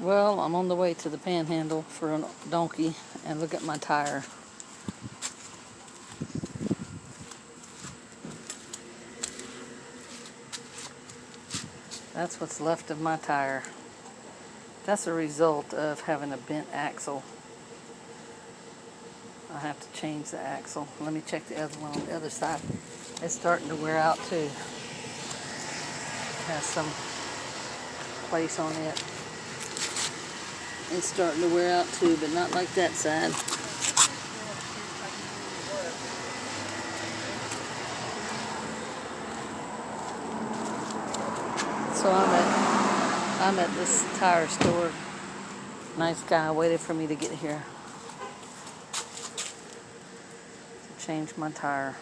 Well, I'm on the way to the panhandle for a donkey, and look at my tire. That's what's left of my tire. That's a result of having a bent axle. I have to change the axle. Let me check the other one on the other side. It's starting to wear out too. Has some place on it. It's starting to wear out too, but not like that side. So I'm at this tire store. Nice guy waited for me to get here to change my tire.